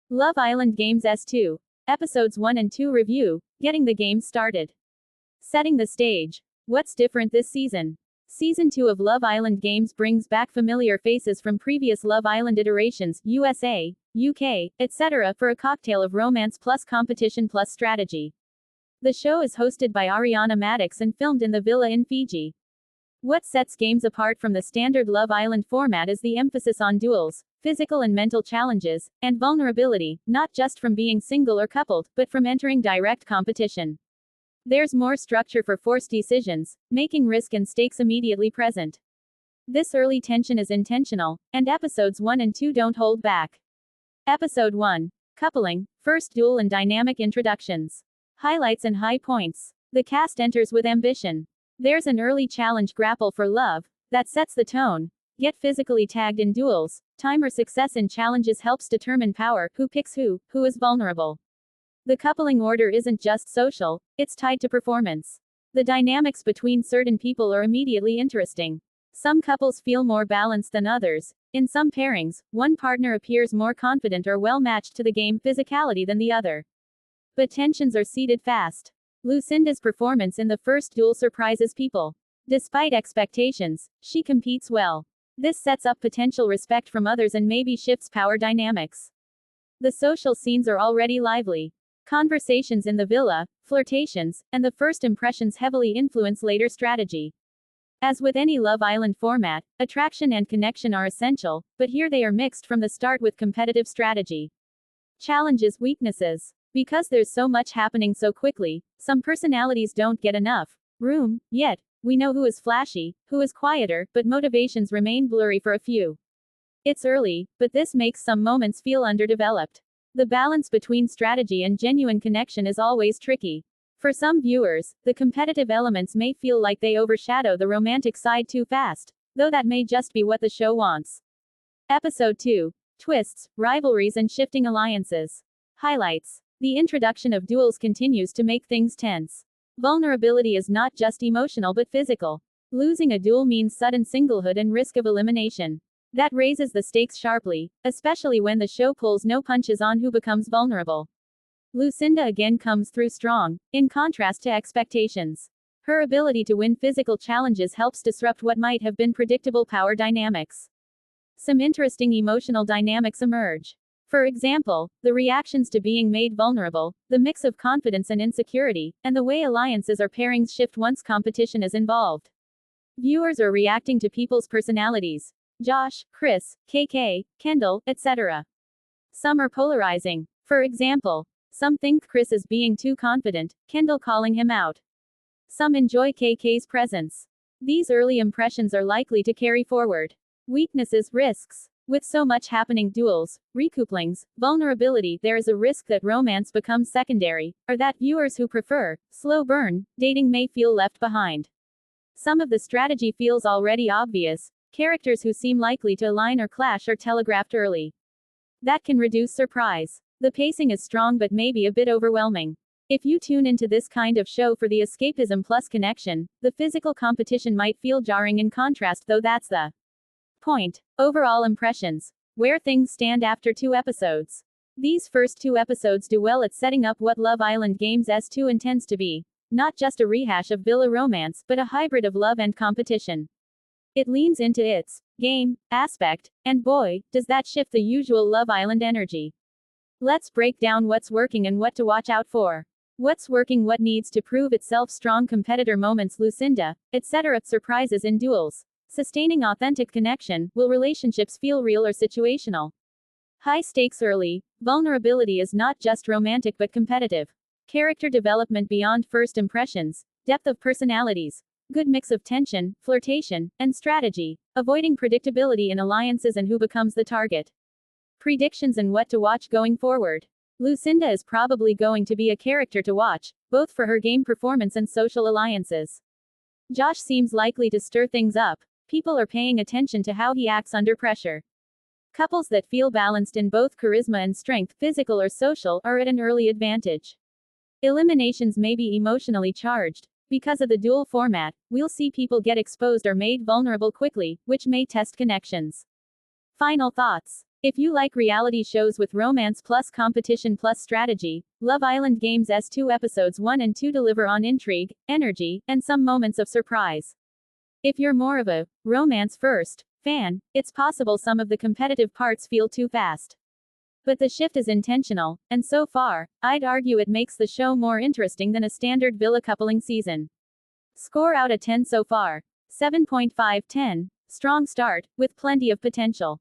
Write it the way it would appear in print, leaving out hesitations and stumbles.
Love Island Games S2. Episodes 1 and 2 review, getting the game started. Setting the stage. What's different this season? Season 2 of Love Island Games brings back familiar faces from previous Love Island iterations, USA, UK, etc., for a cocktail of romance plus competition plus strategy. The show is hosted by Ariana Maddox and filmed in the villa in Fiji. What sets games apart from the standard Love Island format is the emphasis on duels, physical and mental challenges, and vulnerability, not just from being single or coupled, but from entering direct competition. There's more structure for forced decisions, making risk and stakes immediately present. This early tension is intentional, and episodes 1 and 2 don't hold back. Episode 1. Coupling, first duel and dynamic introductions. Highlights and high points. The cast enters with ambition. There's an early challenge grapple for love, that sets the tone. Get physically tagged in duels. Time or success in challenges helps determine power, who picks who is vulnerable. The coupling order isn't just social, it's tied to performance. The dynamics between certain people are immediately interesting. Some couples feel more balanced than others. In some pairings, one partner appears more confident or well matched to the game physicality than the other. But tensions are seeded fast. Lucinda's performance in the first duel surprises people. Despite expectations, she competes well. This sets up potential respect from others and maybe shifts power dynamics. The social scenes are already lively. Conversations in the villa, flirtations, and the first impressions heavily influence later strategy. As with any Love Island format, attraction and connection are essential, but here they are mixed from the start with competitive strategy. Challenges, weaknesses. Because there's so much happening so quickly, some personalities don't get enough room, yet. We know who is flashy, who is quieter, but motivations remain blurry for a few. It's early, but this makes some moments feel underdeveloped. The balance between strategy and genuine connection is always tricky. For some viewers, the competitive elements may feel like they overshadow the romantic side too fast, though that may just be what the show wants. Episode 2. Twists, rivalries and shifting alliances. Highlights. The introduction of duels continues to make things tense. Vulnerability is not just emotional but physical. Losing a duel means sudden singlehood and risk of elimination. That raises the stakes sharply, especially when the show pulls no punches on who becomes vulnerable. Lucinda again comes through strong, in contrast to expectations. Her ability to win physical challenges helps disrupt what might have been predictable power dynamics. Some interesting emotional dynamics emerge. For example, the reactions to being made vulnerable, the mix of confidence and insecurity, and the way alliances or pairings shift once competition is involved. Viewers are reacting to people's personalities. Josh, Chris, KK, Kendall, etc. Some are polarizing. For example, some think Chris is being too confident, Kendall calling him out. Some enjoy KK's presence. These early impressions are likely to carry forward. Weaknesses, risks. With so much happening, duels, recouplings, vulnerability, there is a risk that romance becomes secondary, or that viewers who prefer slow burn dating may feel left behind. Some of the strategy feels already obvious. Characters who seem likely to align or clash are telegraphed early. That can reduce surprise. The pacing is strong but maybe a bit overwhelming. If you tune into this kind of show for the escapism plus connection, the physical competition might feel jarring in contrast, though that's the point. Overall impressions. Where things stand after 2 episodes. These first 2 episodes do well at setting up what Love Island Games S2 intends to be. Not just a rehash of villa romance, but a hybrid of love and competition. It leans into its game aspect, and boy, does that shift the usual Love Island energy. Let's break down what's working and what to watch out for. What's working, what needs to prove itself, strong competitor moments, Lucinda, etc. Surprises in duels. Sustaining authentic connection, will relationships feel real or situational? High stakes early, vulnerability is not just romantic but competitive. Character development beyond first impressions, depth of personalities, good mix of tension, flirtation, and strategy, avoiding predictability in alliances and who becomes the target. Predictions and what to watch going forward. Lucinda is probably going to be a character to watch, both for her game performance and social alliances. Josh seems likely to stir things up. People are paying attention to how he acts under pressure. Couples that feel balanced in both charisma and strength, physical or social, are at an early advantage. Eliminations may be emotionally charged. Because of the dual format, we'll see people get exposed or made vulnerable quickly, which may test connections. Final thoughts. If you like reality shows with romance plus competition plus strategy, Love Island Games' S2 episodes 1 and 2 deliver on intrigue, energy, and some moments of surprise. If you're more of a romance first fan, it's possible some of the competitive parts feel too fast. But the shift is intentional, and so far, I'd argue it makes the show more interesting than a standard villa coupling season. Score out of 10 so far. 7.5/10. Strong start, with plenty of potential.